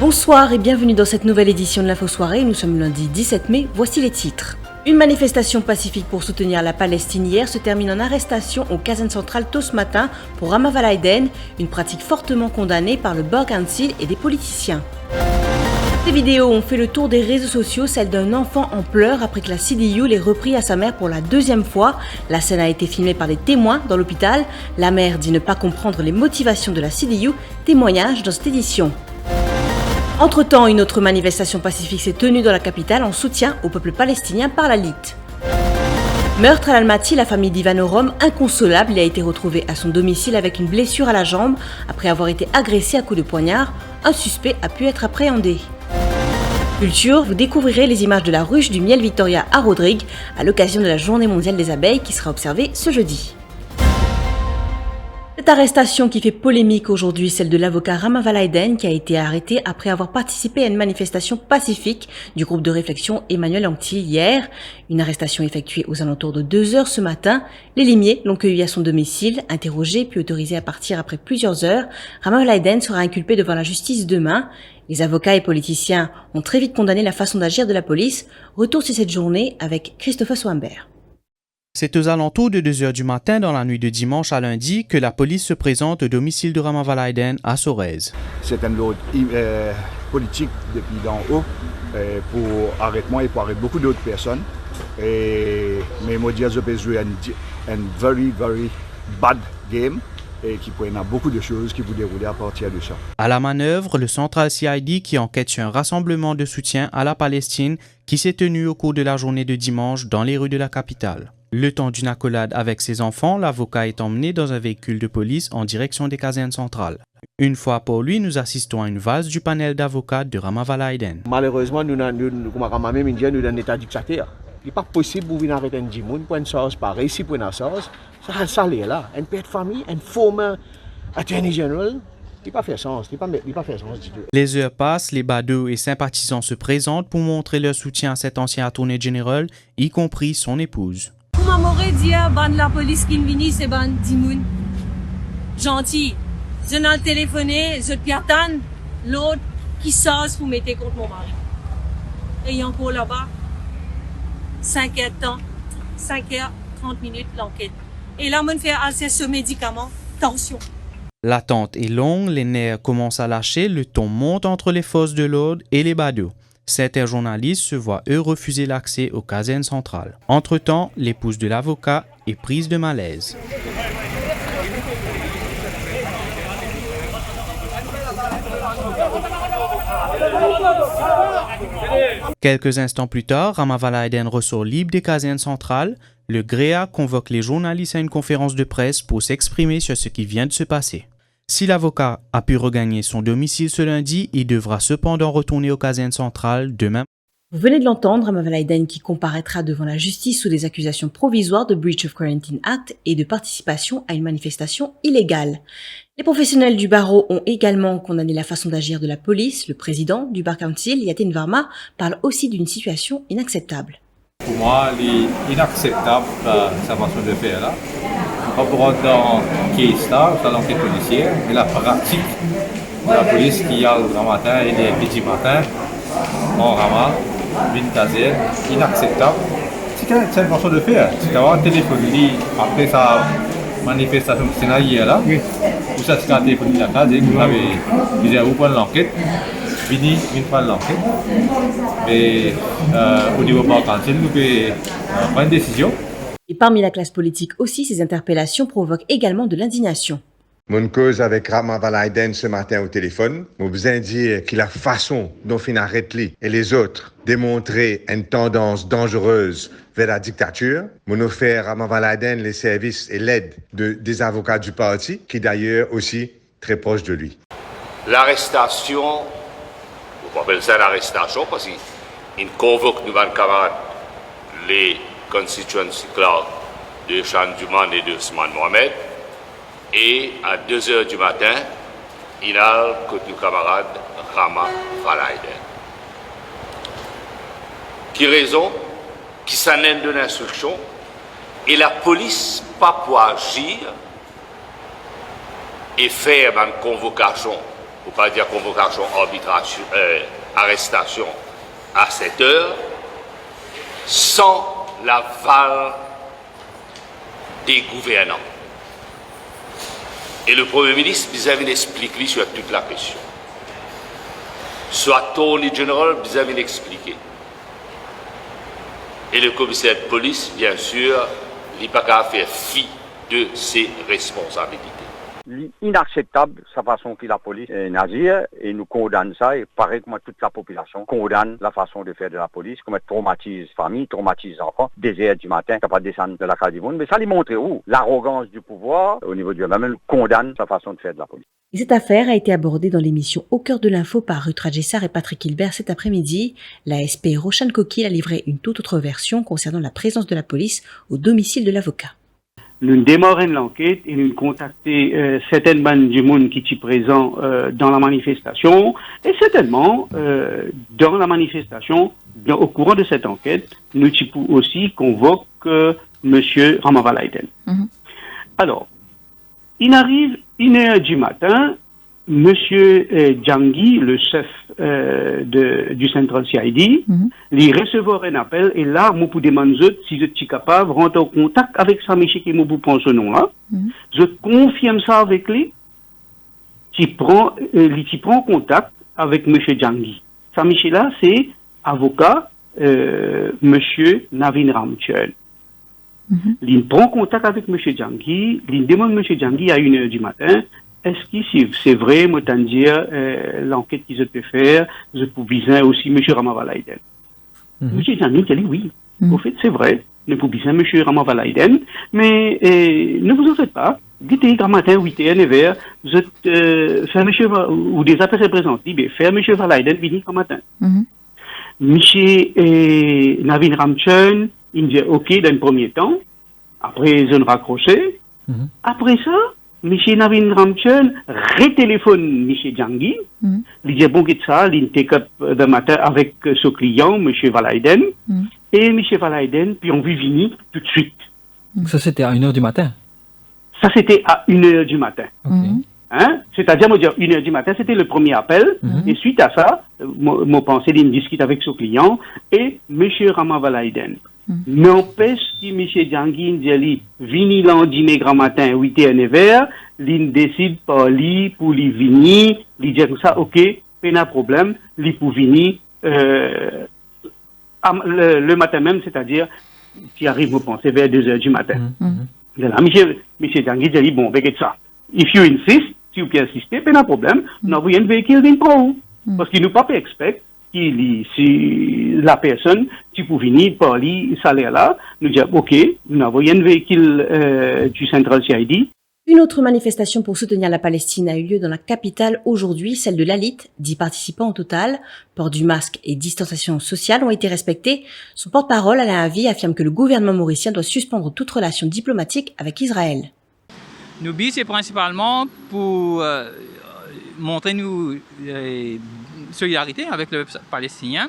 Bonsoir et bienvenue dans cette nouvelle édition de l'Info Soirée. Nous sommes lundi 17 mai, voici les titres. Une manifestation pacifique pour soutenir la Palestine hier se termine en arrestation au caserne centrale tôt ce matin pour Rama Valaiden, une pratique fortement condamnée par le Borough Council et des politiciens. Ces vidéos ont fait le tour des réseaux sociaux, celle d'un enfant en pleurs après que la CDU l'ait repris à sa mère pour la deuxième fois. La scène a été filmée par des témoins dans l'hôpital. La mère dit ne pas comprendre les motivations de la CDU, témoignage dans cette édition. Entre-temps, une autre manifestation pacifique s'est tenue dans la capitale en soutien au peuple palestinien par la LIT. Meurtre à l'Almaty, la famille d'Ivan Orom, inconsolable, il a été retrouvé à son domicile avec une blessure à la jambe après avoir été agressé à coups de poignard. Un suspect a pu être appréhendé. Culture, vous découvrirez les images de la ruche du miel Victoria à Rodrigue à l'occasion de la Journée mondiale des abeilles qui sera observée ce jeudi. Cette arrestation qui fait polémique aujourd'hui, celle de l'avocat Rama Valaiden qui a été arrêté après avoir participé à une manifestation pacifique du groupe de réflexion Emmanuel Anctil hier. Une arrestation effectuée aux alentours de 2h ce matin. Les limiers l'ont cueilli à son domicile, interrogé puis autorisé à partir après plusieurs heures. Rama Valaiden sera inculpé devant la justice demain. Les avocats et politiciens ont très vite condamné la façon d'agir de la police. Retour sur cette journée avec Christopher Swambert. C'est aux alentours de 2h du matin dans la nuit de dimanche à lundi que la police se présente au domicile de Rama Valaiden à Sorez. C'est un lot politique depuis d'en haut pour arrêter moi et pour arrêter beaucoup d'autres personnes. Mais moi, j'ai joué un very, very bad game et qui pourrait y avoir beaucoup de choses qui vont dérouler à partir de ça. À la manœuvre, le Central CID qui enquête sur un rassemblement de soutien à la Palestine qui s'est tenu au cours de la journée de dimanche dans les rues de la capitale. Le temps d'une accolade avec ses enfants, l'avocat est emmené dans un véhicule de police en direction des casernes centrales. Une fois pour lui, nous assistons à une valse du panel d'avocats de Rama Valaiden. Malheureusement, nous sommes même dans un état dictateur. Il n'est pas possible de venir arrêter un dimoun pour une chose pareille, si pour une chose. Ça l'est là. Un père de famille, un former attorney general. Il pas fait sens, il pas fait sens du tout. Les heures passent, les badauds et sympathisants se présentent pour montrer leur soutien à cet ancien attorney general, y compris son épouse. Comment m'aurait dit, la police qui vient, c'est ban dimoun. Gentil. Je n'ai téléphoné, je te attends l'autre qui sort pour mettre contre mon mari. Et il y a encore là-bas 5h temps, 5h30 l'enquête. Et là, on fait assez ce médicament, tension. L'attente est longue, les nerfs commencent à lâcher, le ton monte entre les forces de l'ordre et les badauds. Certains journalistes se voient eux refuser l'accès aux casernes centrales. Entre-temps, l'épouse de l'avocat est prise de malaise. Quelques instants plus tard, Rama Valaiden ressort libre des casernes centrales. Le GREA convoque les journalistes à une conférence de presse pour s'exprimer sur ce qui vient de se passer. Si l'avocat a pu regagner son domicile ce lundi, il devra cependant retourner aux casernes centrales demain. Vous venez de l'entendre, Rama Valaiden qui comparaîtra devant la justice sous des accusations provisoires de Breach of Quarantine Act et de participation à une manifestation illégale. Les professionnels du barreau ont également condamné la façon d'agir de la police. Le président du Borough Council, Yatin Varma, parle aussi d'une situation inacceptable. Pour moi, il est inacceptable sa façon de faire là. Pas pour dans case là, dans l'enquête policière, mais la pratique de la police qui a le grand matin et les petits matins en rama, une caserne, inacceptable. C'est une façon de faire. C'est d'avoir un téléphone après sa manifestation qui s'est hier là, où ça c'est un téléphone de la case et vous avez dit vous prenez l'enquête, fini une fois l'enquête. Mais au niveau Borough Council, nous pouvons prendre une décision. Et parmi la classe politique aussi, ces interpellations provoquent également de l'indignation. Mon cause avec Rama Valaiden ce matin au téléphone, je vous dire que la façon dont il arrête lui et les autres démontrer une tendance dangereuse vers la dictature, mon offert Rama Valaiden les services et l'aide des avocats du parti, qui d'ailleurs aussi très proches de lui. L'arrestation, on appelle ça l'arrestation parce qu'il convoque nos camarades, les constituency club de Chan Duman et de Ousmane Mohamed. Et à 2h du matin, il a contre nos camarades Rama Valaiden. Qui raison? Qui s'amène de l'instruction et la police pas pour agir et faire une convocation pour pas dire convocation, arrestation à 7 heures, sans l'aval des gouvernants. Et le Premier ministre, vis-à-vis explique sur toute la question. Soit Attorney General, vis-à-vis expliquer. Et le commissaire de police, bien sûr, il n'a pas qu'à faire fi de ses responsabilités. Inacceptable sa façon que la police agir et nous condamne ça et pareil comme toute la population condamne la façon de faire de la police, comme elle traumatise famille, traumatise enfants, des heures du matin, capable de descendre de la case du monde, mais ça lui montre où l'arrogance du pouvoir au niveau du gouvernement condamne sa façon de faire de la police. Et cette affaire a été abordée dans l'émission Au cœur de l'info par Ruth Rajessar et Patrick Hilbert cet après-midi. La SP Rochane Coquille a livré une toute autre version concernant la présence de la police au domicile de l'avocat. Nous démarrons l'enquête et nous contactons certaines bandes du monde qui sont présents dans la manifestation et certainement dans la manifestation, au courant de cette enquête, nous aussi convoquer M. Ramavalaiden. Alors, il arrive 1h du matin, M. Djangui, le chef du Central CID, il recevoir un appel et là, moi pour demander si je suis capable de rentrer en contact avec ça, monsieur qui me prend ce nom-là. Je confirme ça avec lui. Il prend contact avec M. Djangui. Ça, monsieur-là, c'est avocat M. Navin Ramchun. Il prend contact avec M. Djangui, il demande M. Djangui à 1h du matin. Est-ce que c'est vrai, moi, t'en dire, l'enquête qu'ils ont faire, je peux viser aussi M. Ramavalaiden. M. Djangui a dit oui. Au fait, c'est vrai. Nous pouvons viser M. Ramavalaiden, mais ne vous en faites pas. Dites grand matin, 8h, 9h, je fais M. ou des affaires représentées, mais faire M. Valaiden venir grand matin. M. Navin Ramchun, il dit OK dans le premier temps. Après, je ne raccrochais. Après ça, M. Navin Ramchun retéléphone M. Djangui. Il dit bon, qu'est-ce que ça? Il take up de matin avec ce client, M. Valaiden. Et M. Valaiden, puis on vit venir tout de suite. Ça, c'était à 1h du matin? Ça, c'était à 1h du matin. Hein? C'est-à-dire, moi, dire 1h du matin, c'était le premier appel. Et suite à ça, mon pensée, il discute avec ce client et M. Ramavalaiden. N'empêche que M. Djangui dit vini lundi grand matin 8h 9h, il décide par lui pour lui venir, il dit comme ça OK, pas de problème, il pour venir le matin même, c'est-à-dire qui arrive, vous pensez, vers 2h du matin. Là, M. Djangui dit bon, avec ça, if you insist, si vous pouvez insister, pas de problème, nous avons un véhicule d'une pro, parce qu'il nous pas expect si la personne, tu peux venir par le salaire-là, nous dire, OK, nous avons un véhicule du Central CID. Une autre manifestation pour soutenir la Palestine a eu lieu dans la capitale aujourd'hui, celle de l'Alit. 10 participants au total. Port du masque et distanciation sociale ont été respectés. Son porte-parole, Alain Havy, affirme que le gouvernement mauricien doit suspendre toute relation diplomatique avec Israël. Nous but, c'est principalement pour montrer nous solidarité avec le Palestinien,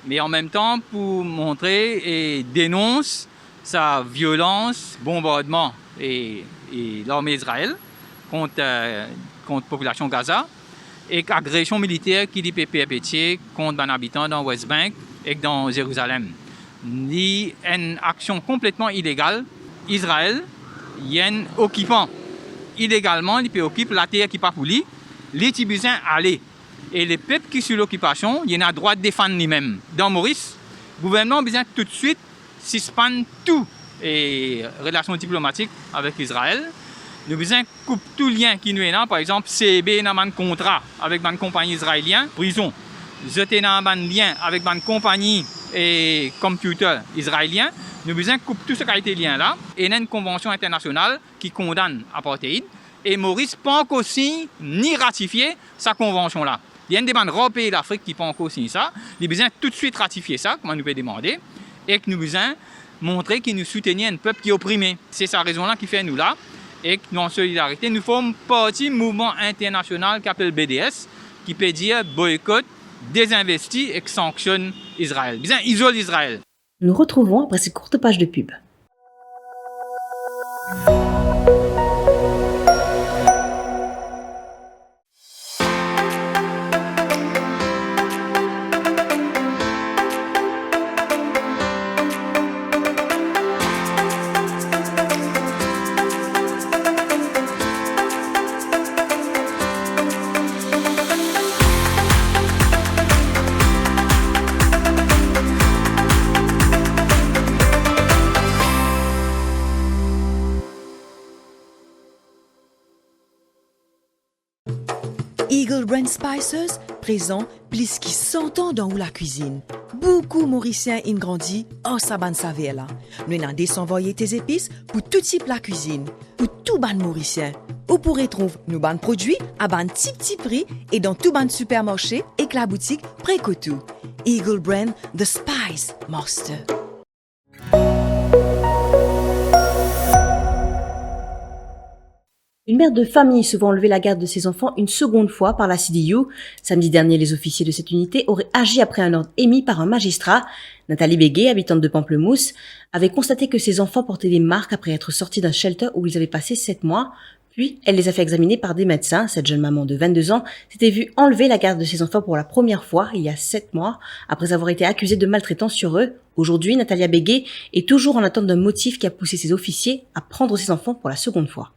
mais en même temps pour montrer et dénoncer sa violence, bombardement et l'armée d'Israël contre la population Gaza et agression militaire qui est perpétrée contre les habitants dans West Bank et dans Jérusalem. C'est une action complètement illégale. Israël, il y a un occupant. Illégalement, il peut occuper la terre qui n'est pas pour lui. Les Tibétains allaient. Et les peuples qui sont sur l'occupation, il y a le droit de défendre lui-même. Dans Maurice, le gouvernement a besoin tout de suite suspendre tout et relations diplomatiques avec Israël. Nous avons besoin de couper tout lien qui nous est là. Par exemple, CB n'a pas de contrat avec une compagnie israélienne, prison. Jeter dans un lien avec une compagnie et computer israélien. Nous avons besoin de couper tout ce qui a été lien là. Et il y a une convention internationale qui condamne l'apartheid. Et Maurice n'a pas encore signé ni ratifié sa convention-là. Il y a une demande européenne d'Afrique qui n'a pas encore signé ça. Il a besoin tout de suite ratifier ça, comme nous peut demander. Et que nous besoin montrer que nous soutenons un peuple qui est opprimé. C'est sa raison-là qui fait nous là. Et que nous, en solidarité, nous formons partie du mouvement international qui s'appelle BDS, qui peut dire boycott, désinvestit et sanctionne Israël. Besoin isole Israël. Nous retrouvons après cette courte page de pub. Brand Spices présent plus qui 100 ans dans la cuisine. Beaucoup Mauriciens ont grandi en saban saveur là. Nous avons désenvoyé tes épices pour tout type la cuisine, pour tout ban Mauricien. Vous pourrez trouver nos ban produits à ban petit prix et dans tout ban supermarché et que la boutique Précotou. Eagle Brand, The Spice Master. Une mère de famille se voit enlever la garde de ses enfants une seconde fois par la CDU. Samedi dernier, les officiers de cette unité auraient agi après un ordre émis par un magistrat. Nathalie Béguet, habitante de Pamplemousse, avait constaté que ses enfants portaient des marques après être sortis d'un shelter où ils avaient passé 7 mois. Puis, elle les a fait examiner par des médecins. Cette jeune maman de 22 ans s'était vue enlever la garde de ses enfants pour la première fois, il y a 7 mois, après avoir été accusée de maltraitance sur eux. Aujourd'hui, Nathalie Béguet est toujours en attente d'un motif qui a poussé ses officiers à prendre ses enfants pour la seconde fois.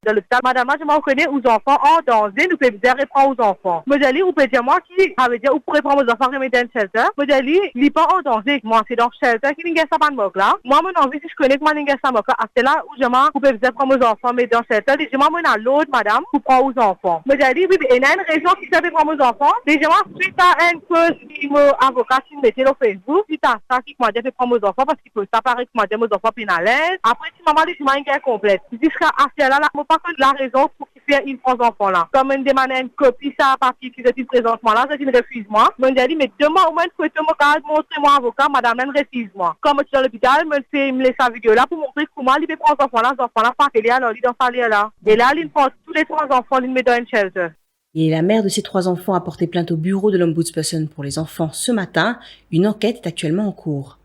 Dans l'hôpital, madame, je m'en connais aux enfants en danger, nous pouvons dire reprendre aux enfants. Moi, j'ai dit, vous pouvez dire, moi, qui avait dit, vous pourrez prendre aux enfants, remettre dans le shelter. Moi, j'ai dit, il n'est pas en danger. Moi, c'est dans le shelter qui n'a pas de moque là. Moi, mon envie, si je connais que moi, n'a pas de moque là, c'est là où je m'en, vous pouvez dire prendre aux enfants, mais dans le shelter, déjà, moi, dans l'autre, madame, pour prendre aux enfants. Moi, j'ai dit, oui, il y a une raison qui s'est fait prendre aux enfants. Déjà, moi, suite à une cause qui m'a avocat qui me mettait sur Facebook, suite à ça, qui m'a dit, fait prendre aux enfants, parce qu'il peut ça paraît que m'a dit, aux enfants pénalisent. Après, si maman dit, je m'en ai complète. Jusqu'à ce là, moi, pas que la raison pour qu'il fait une prend enfant là. Comme une demande une copie ça papier qui est présentement là, c'est une refuse-moi. Moi j'ai dit mais demain au moins il faut montrer-moi avocat, madame elle refuse-moi. Comme je suis dans l'hôpital, me laisse la vidéo là pour montrer comment il peut prendre enfant là, pas télé alors il dans salle là. Et là il prend tous les 3 enfants, il met dans une shelter. Et la mère de ces 3 enfants a porté plainte au bureau de l'Ombudsperson pour les enfants ce matin. Une enquête est actuellement en cours.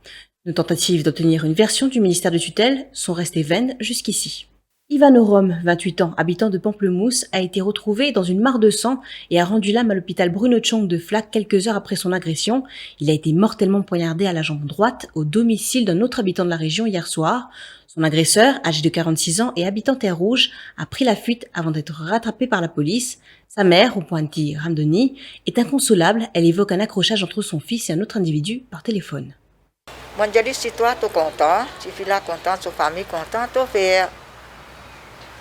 Nos tentatives d'obtenir une version du ministère de tutelle sont restées vaines jusqu'ici. Ivan Orom, 28 ans, habitant de Pamplemousse, a été retrouvé dans une mare de sang et a rendu l'âme à l'hôpital Bruno Tchong de Flac quelques heures après son agression. Il a été mortellement poignardé à la jambe droite au domicile d'un autre habitant de la région hier soir. Son agresseur, âgé de 46 ans et habitant Terre Rouge, a pris la fuite avant d'être rattrapé par la police. Sa mère, Opointi Ramdoni, est inconsolable. Elle évoque un accrochage entre son fils et un autre individu par téléphone. Moi, je dis, si toi, tu es content, si tu es content, ta famille contente, tu fais.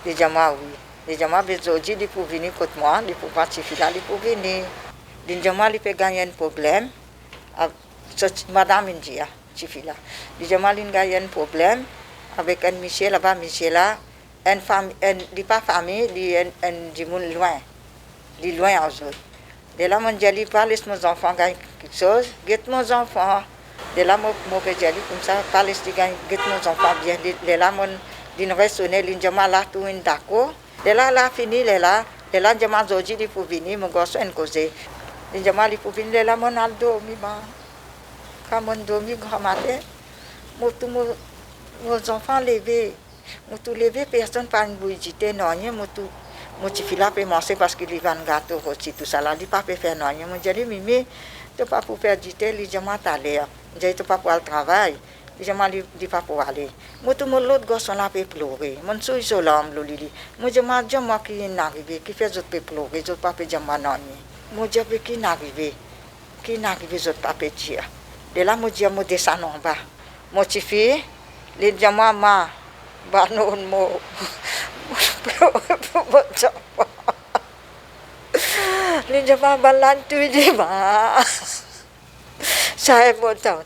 Déjà moi oui. Déjà moi aujourd'hui il pour venir contre moi, il pour partir là, il pour venir. Déjà moi il peut gagner un problème. Madame India, là. Déjà moi il gagne un problème avec un monsieur là-bas, monsieur là, une famille, il pas famille, il un du monde loin. Il est loin en eux. De là mon jali parle mes enfants gagnent quelque chose, get mes enfants. De là mon peut jali comme ça parle de gagne get mes enfants bien. De là mon din resonner l'injama là tout une d'accord de là fini là jama zoji di pour venir mon gosse en cause l'injama li pour venir là mon aldo mi ba comme on dormi grand matin nos enfants lever tout lever personne pas une bouillité non mon petit fils peut manger parce qu'il vend gâteau aussi tout ça là il pas peut faire non mon jali mimi tu pas pour faire du thé l'injama t'aller j'ai pas pour le travail. Je m'en dis pas pour aller. Moi tout mon l'autre gosse on l'a fait pleurer. Mon souille sur l'homme lolili. Moi je m'en dis moi qui n'arrive, qui fait autres pleurer, autres pas peut jamais non. Moi je veux qui n'arrive, autres pas peut dire. De là moi je me descends en bas. Moi tu fais les diamants ma banon mo. Les diamants balan tu dis ma. Ça est bon temps.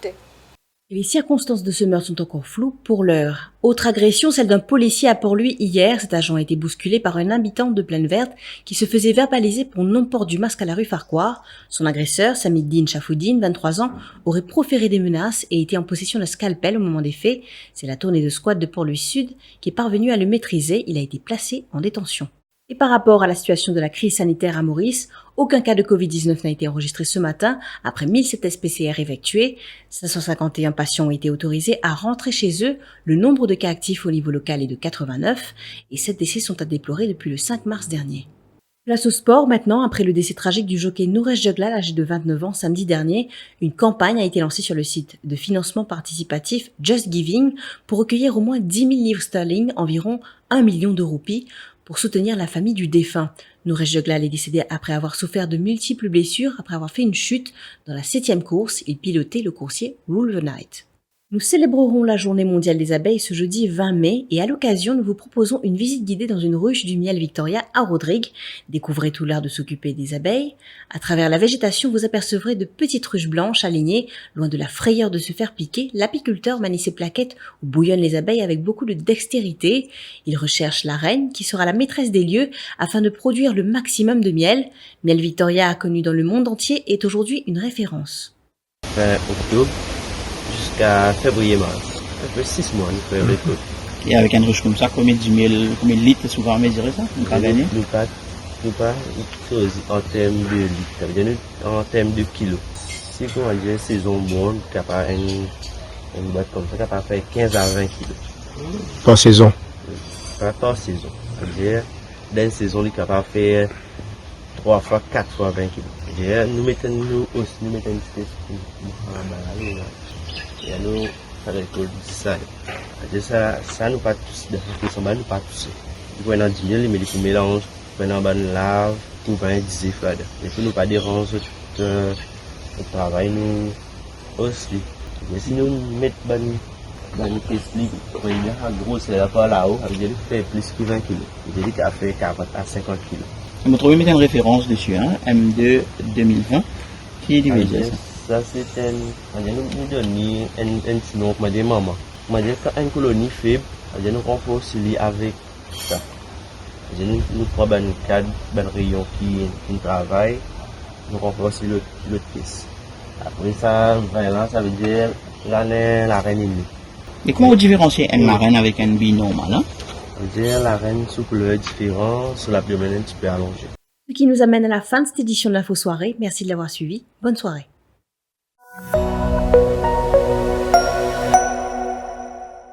Les circonstances de ce meurtre sont encore floues pour l'heure. Autre agression, celle d'un policier à Port-Louis hier. Cet agent a été bousculé par un habitant de Plaine Verte qui se faisait verbaliser pour non-port du masque à la rue Farquhar. Son agresseur, Samiddine Chafoudine, 23 ans, aurait proféré des menaces et été en possession d'un scalpel au moment des faits. C'est la tournée de squad de Port-Louis Sud qui est parvenue à le maîtriser. Il a été placé en détention. Et par rapport à la situation de la crise sanitaire à Maurice, aucun cas de Covid-19 n'a été enregistré ce matin après 1007 tests PCR effectués. 551 patients ont été autorisés à rentrer chez eux. Le nombre de cas actifs au niveau local est de 89 et 7 décès sont à déplorer depuis le 5 mars dernier. Place au sport maintenant, après le décès tragique du jockey Nouresh Juglal âgé de 29 ans samedi dernier, une campagne a été lancée sur le site de financement participatif Just Giving pour recueillir au moins 10 000 livres sterling, environ 1 million de roupies, pour soutenir la famille du défunt. Nouresh Juglal est décédé après avoir souffert de multiples blessures après avoir fait une chute dans la 7e course. Il pilotait le coursier Rule the Night. Nous célébrerons la Journée mondiale des abeilles ce jeudi 20 mai et à l'occasion, nous vous proposons une visite guidée dans une ruche du miel Victoria à Rodrigue. Découvrez tout l'art de s'occuper des abeilles. À travers la végétation, vous apercevrez de petites ruches blanches alignées. Loin de la frayeur de se faire piquer, l'apiculteur manie ses plaquettes où bouillonnent les abeilles avec beaucoup de dextérité. Il recherche la reine qui sera la maîtresse des lieux afin de produire le maximum de miel. Miel Victoria, connu dans le monde entier, est aujourd'hui une référence. Fin octobre jusqu'à février-mars. Ça fait 6 mois, nous faisons récolte. Et avec une ruche comme ça, combien de litres souvent mesurer ça? Nous pas gagner? Nous pas en termes de litres, ça veut dire en termes de kilos. Si on a une saison bonne, capable une boîte comme ça, capable faire 15 à 20 kilos. Par saison? Par saison. Ça veut dire, dans une saison, on est capable de faire 3 fois, 4 fois 20 kilos. Nous mettons une espèce de et nous ça récolte ça. Ça nous pas tous de façon nous pas tous. Nous prenons du miel, mais nous mélange, prenons une lave, pour pas utiliser fade. Et puis nous pas déranger le travail nous aussi. Mais si nous mettons une pièce libre, on a gros c'est là par là-haut, ça veut dire fait plus que 20 kg. Ça veut dire qu'il fait 40 à 50 kg. Vous trouvez mettre une référence dessus, hein, M2 2020, qui est du média ça. Ça c'est nous donner un sinon comme des mamans. Moi dire quand une colonie faible, nous renforcer avec ça. Nous prend un cadre, un rayon qui travaille, nous renforcer l'autre pièce. Après ça, ça veut dire la reine ennemie. Et comment vous différenciez une reine avec un bille normal, hein? Ça veut dire la reine sous couleur différente, sur l'abdomen un petit peu allongé. Ce qui nous amène à la fin de cette édition de l'Info Soirée. Merci de l'avoir suivi. Bonne soirée.